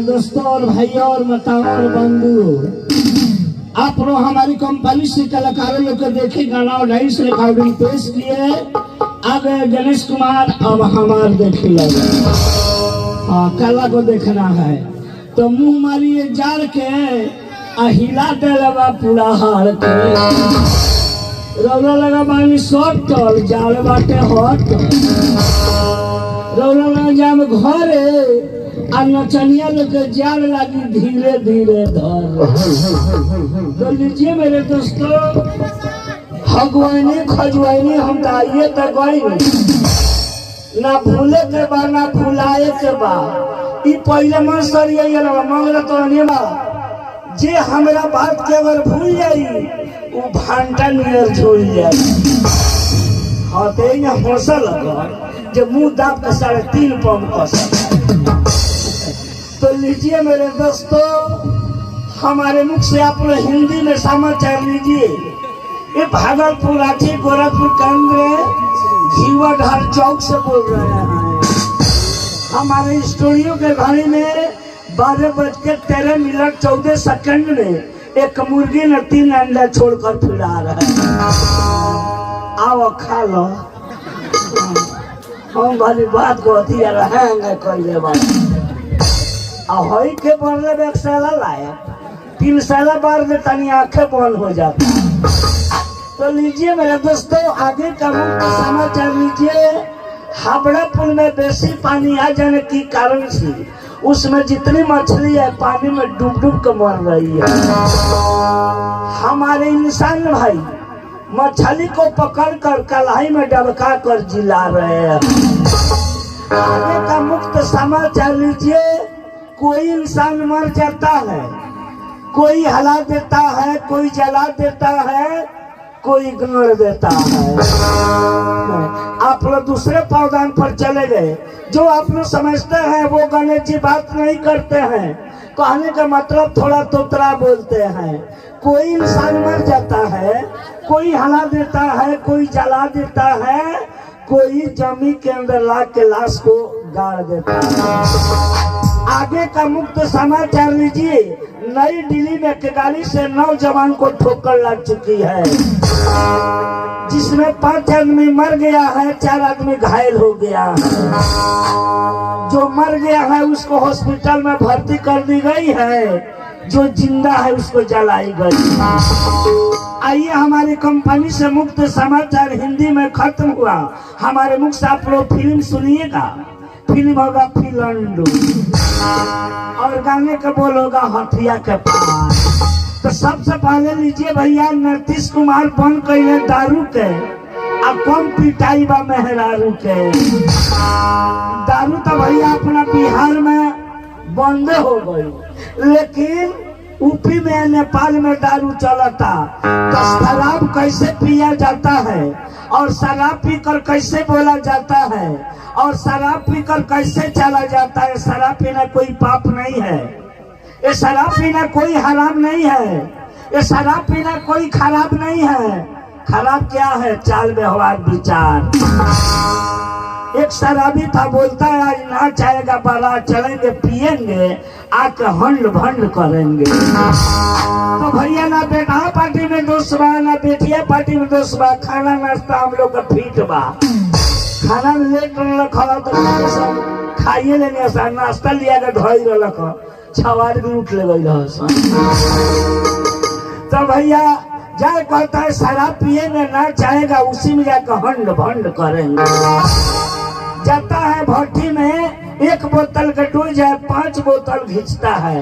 दोस्तों और भाइयों और माताओं और बंधुओं, आप लोग हमारी कंपनी से कलाकारों लोग को देखे गाना और डांस रिकॉर्डिंग पेश किए। आगे गणेश कुमार अब हमारे देखे लगे। कला को देखना है तो मुंह मारिए जाड़ के हिला देलवा पूरा हार के रौला लगा बानी शॉर्ट टॉल जाड़ बाटे हॉट रौला लगा जाम घरे आ नचनिया लोग जाड़ लगी धीरे धीरे धर। तो लीजिए मेरे दोस्तों, हगवानी खजवानी हम आइए तो गई ना भूले के बा ना भुलाए के बा। ई पहले मन सरिया मंगल तो नहीं बा जे हमरा बात के अगर भूल जाई वो भांटा नियर झूल जाई। हाँ तो ये हौसला लगा जब मुंह दाब के 3.5 पाउंड कस। तो लीजिए मेरे दोस्तों, हमारे मुख से आप लोग हिंदी में समाचार लीजिए। ये भागलपुर रांची गोरखपुर केंद्र घीवा ढाल चौक से बोल रहे हैं। हमारे स्टूडियो के घड़ी में 12:13 14 सेकंड में एक मुर्गी ने 3 अंडा छोड़कर फिरा रहा है। आओ खा लो। हम वाली बात को अति रहेंगे कोई बात हई के बनले में 1 साल लाए 3 साल बाद में तनी आंखें बंद हो जाती। तो लीजिए मेरे दोस्तों, आगे का समाचार लीजिए। हावड़ा पुल में बेसी पानी आ जाने के कारण से उसमें जितनी मछली है पानी में डूब डूब कर मर रही है। हमारे इंसान भाई मछली को पकड़कर कढ़ाई में डबका कर जिला रहे हैं। आगे का मुक्त समाचार लीजिए। कोई इंसान मर जाता है, कोई हला देता है, कोई जला देता है, कोई गाड़ देता है। आप लोग दूसरे पौधान पर चले गए। जो आप लोग समझते हैं वो गणेश जी बात नहीं करते हैं। कहने का मतलब थोड़ा तोतरा बोलते हैं। कोई इंसान मर जाता है, कोई हला देता है, कोई जला देता है, कोई जमीन के अंदर ला के लाश को गाड़ देता है। आगे का मुक्त समाचार लीजिए। नई दिल्ली में एक गाड़ी से 9 जवान को ठोकर लग चुकी है, जिसमें 5 आदमी मर गया है, 4 आदमी घायल हो गया है। जो मर गया है उसको हॉस्पिटल में भर्ती कर दी गई है, जो जिंदा है उसको जलाई गई। आइए हमारी कंपनी से मुक्त समाचार हिंदी में खत्म हुआ। हमारे मुख से आप लोग फिल्म सुनिएगा। फिल्म होगा फिलंडू और गाने का बोल होगा हथिया के पार। तो सबसे पहले लीजिए भैया, नीतीश कुमार बंद कइले दारू के आ कम पिटाई बा मेहरारू के। दारू तो भैया अपना बिहार में बंद हो गई, लेकिन यूपी में नेपाल में दारू चलता। तो शराब कैसे पिया जाता है और शराब पीकर कैसे बोला जाता है और शराब पीकर कैसे चला जाता है। शराब पीना कोई पाप नहीं है, ये शराब पीना कोई हराम नहीं है, ये शराब पीना कोई खराब नहीं है। खराब क्या है? चाल व्यवहार विचार। एक शराबी था, बोलता है आज ना चाहेगा बारात चलेंगे पिएंगे आके हंड भंड करेंगे। तो भैया ना बेटा पार्टी में दोस्त बा ना बेटिया पार्टी में दोस्त बा। खाना नाश्ता हम लोग का फीट बा। खाना में लेट रखा तो सब खाइए लेने नाश्ता लिया के धोई रख छवार भी उठ ले गई। तो भैया जाए कहता है शराब पिएंगे ना चाहेगा उसी में जाकर हंड भंड करेंगे। जाता है भट्टी में 1 बोतल का डोल जाए 5 बोतल खींचता है।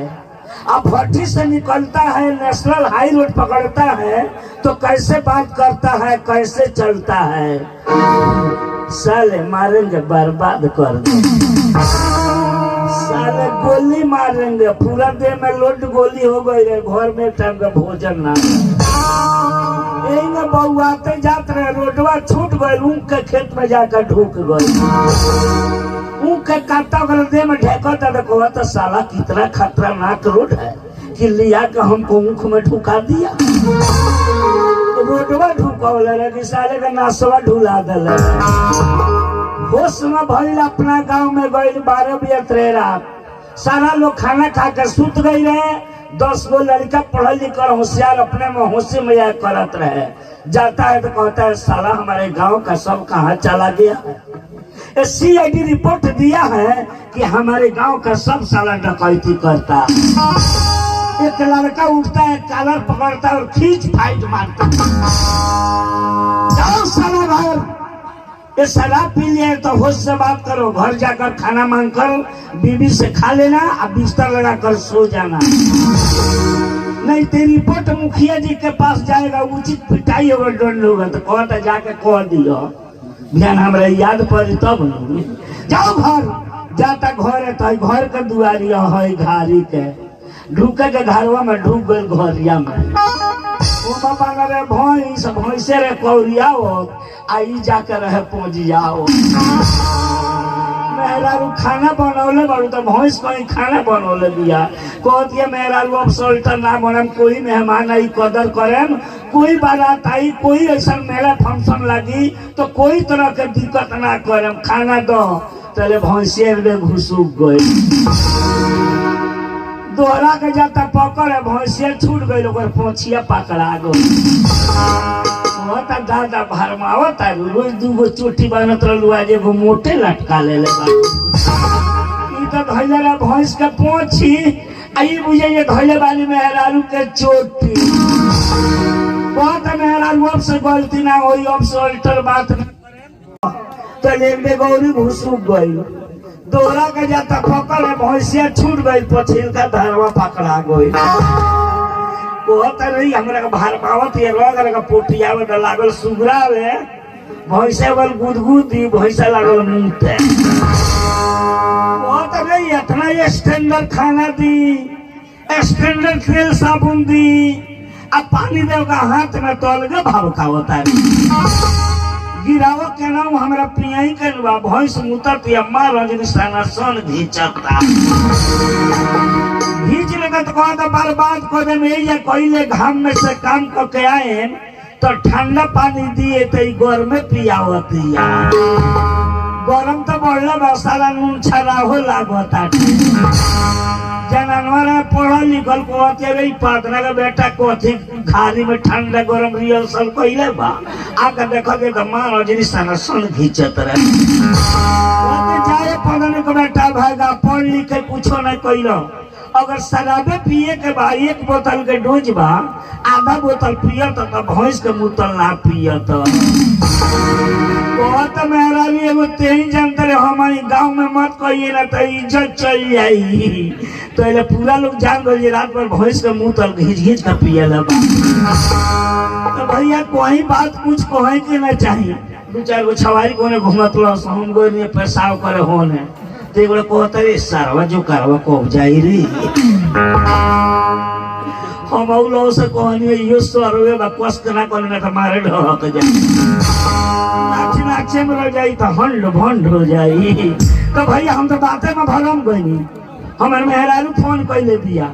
अब भट्टी से निकलता है, नेशनल हाई रोड पकड़ता है तो कैसे बात करता है, कैसे चलता है। साले मारेंगे बर्बाद कर देंगे, साले गोली मारेंगे। पूरा देह में लोड गोली हो गई है, घर में टाइम का भोजन ना। यही में बउआते जात रहे, रोडवा छूट गए, ऊँख के खेत में जाकर ढूक गए। ऊँख के काटा देह में ढेकता देखो तो साला कितना खतरनाक रोड है कि लिया के हमको ऊँख में ढुका दिया। रोडवा ढुकौले रहे कि साले का नासवा ढुला दिले। होश में भइल अपना गांव में गई 12 बजे रात सारा लोग खाना खा कर सुत गई रहे। 10 गो लड़का पढ़ल लिखल होशियार अपने में होशी मजाक करत रहे। जाता है तो कहता है साला हमारे गांव का सब कहाँ चला गया। CID रिपोर्ट दिया है कि हमारे गांव का सब साला डकैती करता। एक लड़का उठता है, कॉलर पकड़ता है और खींच फाइट मारता है। जाओ साला घर, ये शराब पी लिया तो होश से बात करो, घर जाकर खाना मांग कर बीवी से खा लेना और बिस्तर लगाकर सो जाना। नहीं तो रिपोर्ट मुखिया जी के पास जाएगा, उचित पिटाई होगा, दंड होगा। तो कहता जाके कह दियो ध्यान हमारे याद पड़ी तब न। जाओ घर, जाता घर है तो घर के दुआरिया है घारी के, ढूके के घरवा में ढूक गए घरिया में। भैंसे रे कौरियाओ आई जाके रहे पहुंचियाओ। मेहरारू खाना बनौले बारू तो भैंस कहीं खाना बनौले दिया। कहती है मेहरारू अब सोल्टर ना बनम, कोई मेहमान आई कदर करेम, कोई बारात आई, कोई ऐसा मेला फंक्शन लगी तो कोई तरह के दिक्कत ना करम, खाना दो। तेरे भैंसे में घुसुक गई। दोहरा के जाता पकड़ है, भैंसिया छूट गई, पोछिया पकड़ा गई। दादा भरमावत है, रोज 2 गो चोटी बनत रहलू, आज एगो मोटे लटका ले तो धैले रहा भैंस के पोछी। आई बुझे ये धैले वाली मेहरारू के चोटी। बहुत मेहरारू अब से गलती ना हुई, अब से अल्टर बात तो ले गौरी घुसुक गई। दोहरा के जाता पकड़ है, भैंसिया छूट गई, पछिल का धरवा पकड़ा गई। कहता नहीं हमरा भरमावत ये लग पोटिया में लागल सुगरा में, भैंसे बल गुदगुदी, भैंसा लागल मुंहते। कहता नहीं इतना स्टैंडर्ड खाना दी, स्टैंडर्ड तेल साबुन दी, अब पानी देगा हाथ में तो अलग भाव का होता है। गिराव के नाम हमरा पियाई के बा, भैंस मुतत अम्मा रजनी साना सन घींचता। घींच लेता तो कहता बर्बाद कर दे में या कोयले घाम में से काम करके आए तो ठंडा पानी दिए तो गर्म पियावतिया। गरम तो बढ़ला बा, सारा नून छाला हो लागता। जानवर पढ़ल लिखल कहते पातना का बेटा कथी घारी में ठंडा गरम रिहर्सल कैले बा, आके देखो के तो मां रजनी साना सन घींचत रहे। जाए पढ़ने का बेटा भागा, पढ़ लिख के कुछो नहीं कैलो। अगर शराबे पिए के बा 1 बोतल के डोज बा, आधा बोतल पियत तो भैंस के मुतल ना पियत। बहुत मेहरानी एगो तेही जानते रहे, हमारी गांव में मत कहिए ना तो इज्जत चल जाई। तो ये पूरा लोग जान गए रात भर भैंस के मुतल घींच घींच कर पिए लगा। तो भैया कोई बात कुछ कहे के ना चाहिए। 2-4 गो छवारी कोने घूमत लस, हम गए नहीं पेशाब करे होने तो एगो कहता है सरवा जो करवा को जाई रे। हम औलो से कहनी यो सरवे बकवास ना करने तो मारे ढक जाए, नाचे में रह जाई तो हंड भंड हो जाई। तो भैया हम तो बातें में भरम गई। हमारे मेहरारू फोन कैले दिया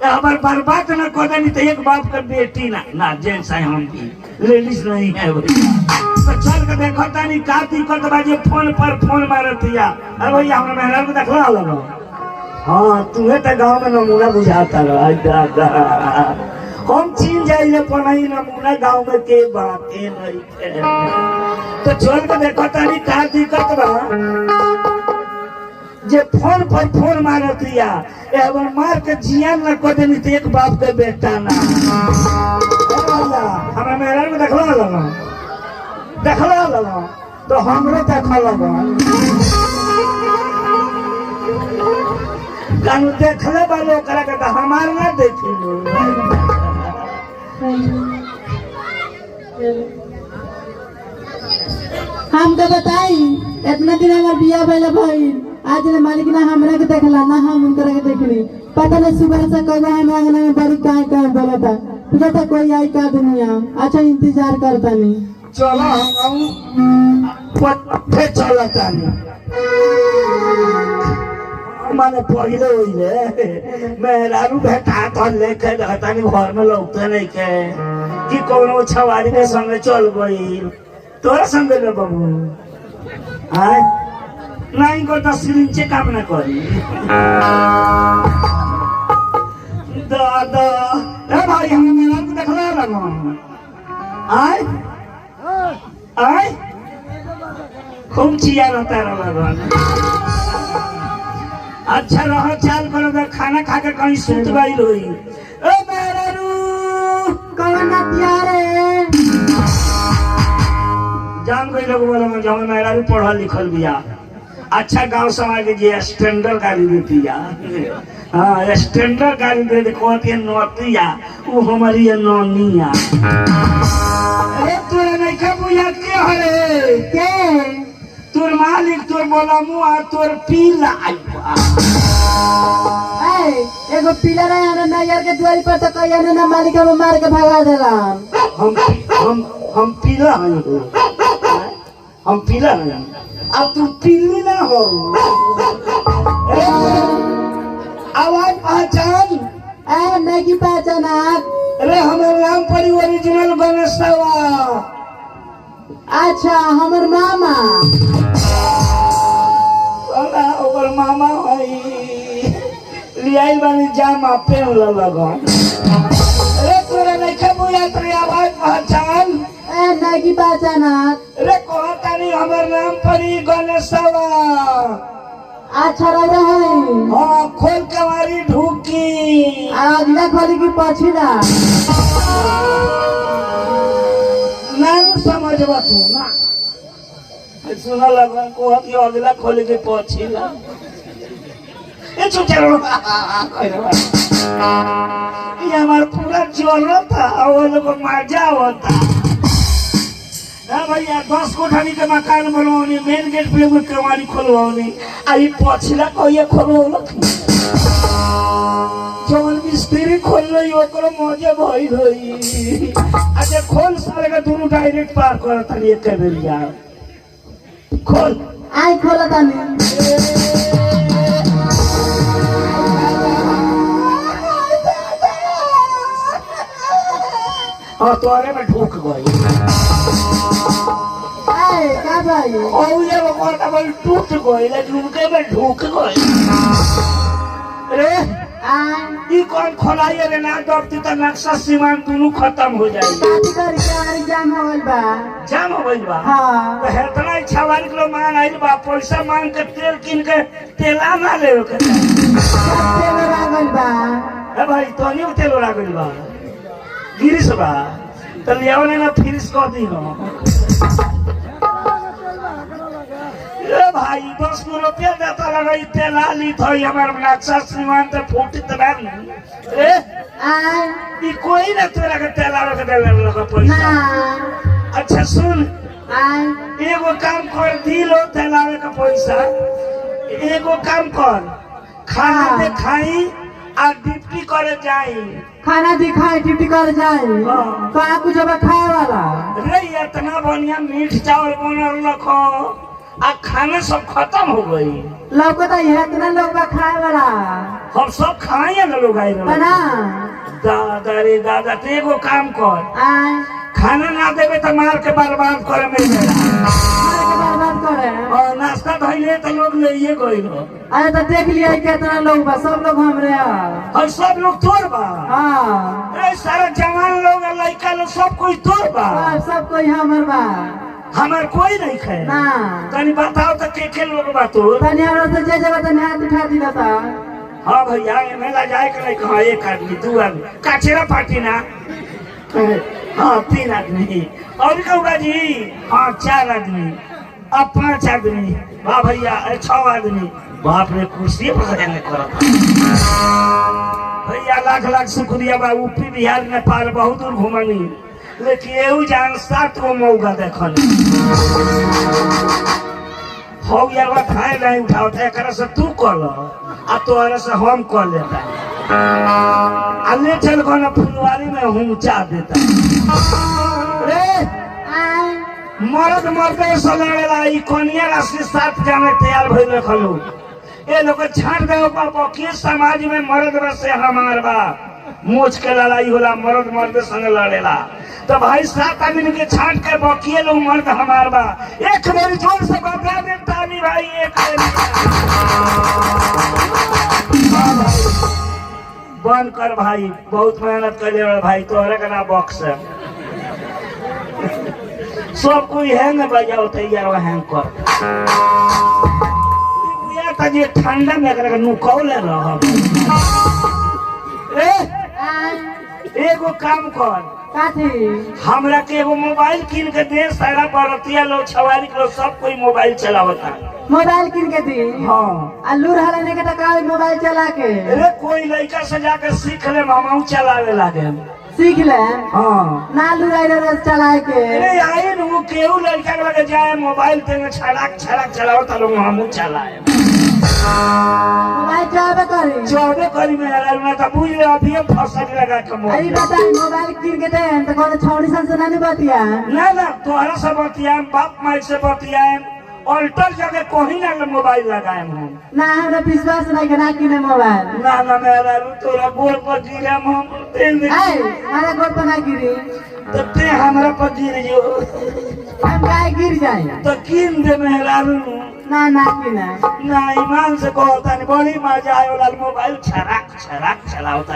हमारे बर्बाद न कर देनी तो एक बाप का बेटी ना जेंट्स है, हम भी लेडीज नहीं है भैया। तो चल के देखो तानी का दिक्कत बाजे फोन पर फोन मारतिया। अरे भैया हमरा मेहरारू को देखला लगा। हाँ तुम्हें तो गाँव में नमूना बुझाता रहा। हम चीन जाइए पढ़ाई नमूना गाँव में के बात नहीं है। तो चल के देखो तानी का दिक्कत बा जे फोन पर फोन मारतिया एवं मार के जियान न कर देनी तो एक बाप के बेटा ना। हमरा मेहरारू को देखला लगा तो हमरो देखा लगा। कानू देखले वाले ओकरा के हमार ना देखी। हम तो बताई इतना दिन हमार बिया भइल भाई, आज ने मालिक ना हमरा के देखला ना हम उनकरा के देखली। पता नहीं सुबह से कब हम आंगन में बड़ी काय काय बोलता, तुझे तो कोई आई का दुनिया। अच्छा इंतजार करता नहीं, चलो हम पट्टे चलता नहीं माने पहिले होइले मेहरारू भेटा तो लेके रहता नहीं घर में लौटते नहीं के कि कोनो छवारी के संग चल गई तोरा संग ले बाबू। हां नहीं को तो सिरिंचे काम ना करी दादा ए भाई हम मेरा को देखला लगा आय आय खूब चिया रहता लगा अच्छा रहो चाल करो तो खाना खा के कहीं सुत गई होई ओ मेरा रू कौन नतिया रे जान कोई लोग बोला मैं जाऊँ मेरा रू पढ़ा लिखल बिया अच्छा गांव समाज के जे स्टैंडर्ड गाड़ी देती या हाँ स्टैंडर्ड गाड़ी दे दे कहती है नौतिया वो हमारी ये नौनिया अरे तोरा नहीं कब याद के हरे के तोर मालिक तोर बोला मुआ तोर पीला आइबा ए एगो पीला रहे हमरा नैयर के दुआरी पर तो कहिया ना मालिक हम मार के भगा देला हम पीला हैं हम पीला हैं अब तू पीली ना हो आवाज पहचान ए नहीं की पहचानात अरे हमारे नाम पर ओरिजिनल गणेश अच्छा हमर मामा ओकर मामा हई लियाई वाली जामा पहन लगा अरे तोरा नहीं खबू या तेरी आवाज पहचान ए नहीं की पहचानात अरे कहता नहीं हमारे नाम पर ही गणेशवा अच्छा रह रहे हाँ खोल कवारी ढूकी अगला खोली की पछिला ना समझबा तू ना सुना लगा को कि अगला खोले के पछिला ए चुचरो ये हमार पूरा जोर था और लोग मजा होता ना भैया 10 कोठारी के मकान बनवानी मेन गेट पे एगो कवारी खोलवानी आई पछिला को ये खोलवलक जवन मिस्त्री खोल रही ओकरो मजे भई रही अच्छा खोल साले का दोनों डायरेक्ट पार करत हनी एक बेरिया खोल आई खोला तानी और तोरे में ढूक गई ए का भाई और ये वो कोटा बल टूट गई लेकिन उनके में ढूक गई रे ई कौन खोलाई रे ना दबती तो नक्शा सीमांत दोनों खत्म हो जाएगी शादी करके और एग्जाम हो गइल बा जाम हो गई बा हां तो हेतना इच्छा वाली किलो मांग आइल बा पैसा मांग के तेल किन के तेला ना ले के तेल लागल बा ए भाई तो नहीं तेल लागल बा गिरिस बा तो लियाओ ने ना फिनिश कर दी हो ए भाई 10 रुपया देता लगाई तेला ली थई हमार नक्शा सीमांत फूटित ना ए ई कोई ना तेरा के तेला रख दे लगा पैसा ना अच्छा सुन आई एगो काम कर दिलो तेलावे का पैसा एगो काम कर खाना दे खाई आ डिप्टी करे जाई खाना दिखाई ड्यूटी कर जाए हाँ। तो आप कुछ अब खाए वाला रे इतना बढ़िया मीठ चावल बनल रखो आ खाना सब खत्म हो गई लौको तो इतना लोग का खाए वाला हम सब खाए ना लोग आए बना दादा रे दादा तो एगो काम कर आई खाना ना देवे तो मार के बर्बाद करे में मार के बर्बाद करे और नाश्ता धइले तो लोग ले ये गइल अरे तो देख लिया कितना लोग बा सब लोग हमरे और सब लोग तोड़ बा हाँ ए सारा जवान लोग लड़का लोग सब कोई तोड़ बा सब कोई हमर बा हमार कोई नहीं खाए ना तनी बताओ तो के लोग बा तो तनी और से जे जब तनी हाथ उठा दिला था हाँ भैया मेला जाए के नहीं कहा एक आदमी 2 आदमी काचेरा पार्टी ना हाँ 3 आदमी और कहूँगा जी हाँ 4 आदमी अब 5 आदमी वाह भैया 6 आदमी बाप रे कुर्सी पर जाने करो भैया लाख लाख शुक्रिया बा यूपी बिहार नेपाल बहुत दूर घुमनी लेकिन एहू जान 7 गो मौका देखल हो गया बा खाए नहीं उठाओ एक से तू कल आ तोहरा से हम कर लेता आ ले चल को ना फुलवारी में हुमचा देता रे मर्द मर्द से लड़ेला ई कनिया राशि 7 जाने तैयार भइल रखलो ए लोग छाड़ दे बाबा के समाज में मर्द से हमार बा मोच के लड़ाई होला मर्द मर्द संग लड़ेला तो भाई 7 आदमी के छाट के बकिए लोग मर्द हमार बा। एक मेरी जोर से बता दे तानी भाई, एक बंद कर भाई, बहुत मेहनत करे बड़ा भाई, तोहरे का ना बॉक्स है। सब कोई हैंग बजाओ तैयार हैंग कर ये ठंडा में अगर नुकौले रह। एगो काम कर, हमरा के एगो मोबाइल कीन के दे। सारा बरतिया लोग छवारी लोग सब कोई मोबाइल चलावता। मोबाइल किन के दी? हाँ। अल्लू हलाने के टका मोबाइल चला के। अरे कोई लड़का से जाके सीख ले, हम चलावे लागे। सीख ले? हाँ। ना लुराई चला के। अरे आई नु केहू लड़का के लगे जाए मोबाइल पे छड़ाक छड़ाक चलाओ तो लोग हम चलाए। मोबाइल चौबे करी मेरा मैं तो बुझ ले अभी फसल लगा के अरे बता मोबाइल किन के दे तो कौन छौड़ी सन से नहीं बतिया ना तोहरा से बतियाएं, बाप माई से बतियाएं, अल्टर जगह कहीं ना मोबाइल लगाए हम ना। हमरा विश्वास नहीं के ना किने मोबाइल ना मेरा तोरा गोड़ पर गिरे हम अरे गोड़ पर ना गिरी तो ते हमरा पर गिर जो हम गाय गिर जाए तो किन दे मेरा ना किना ना ईमान से कहता नहीं, बड़ी मजा आयो लाल मोबाइल छराक छराक चलावता।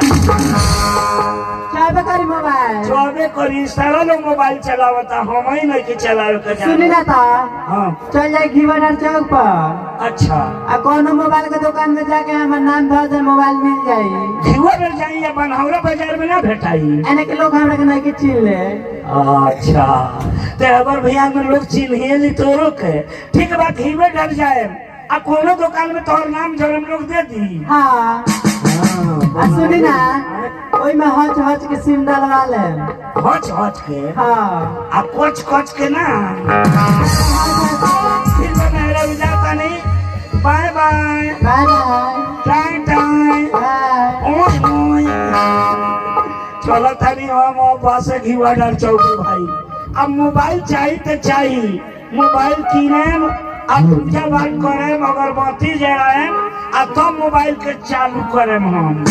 चौबे करी मोबाइल चौबे करी सारा लोग मोबाइल चलावता, हम ही नहीं के चलावे के जाने। सुनी ना तो हाँ चल जाए घीवनर चौक पर। अच्छा। आ कोनो मोबाइल के दुकान में जाके हमार नाम धर दे, मोबाइल मिल जाये। घीवनर जाई या बनहौरा बाजार में ना भेटाई? एने के लोग हमरा के नहीं के चिन ले। अच्छा ते अगर भैया में लोग चिन्हिए ली तोरो के ठीक बात घीवे डर जाए आ कोनो दुकान में तोहर नाम जन्म लोग दे दी। हाँ। सुनी ना ओई में हच हच के सिम डालवा ले। हच हच के? हाँ। आ कोच कोच के ना फिर तो मेरा भी जाता नहीं। Bye bye bye bye time time bye. चलो थानी हम बस घीवा डर चौक भाई। अब मोबाइल चाहिए तो चाहिए, मोबाइल किने अब पूजा बात करे, अगरबत्ती जलाए, अब तो मोबाइल के चालू करे हम।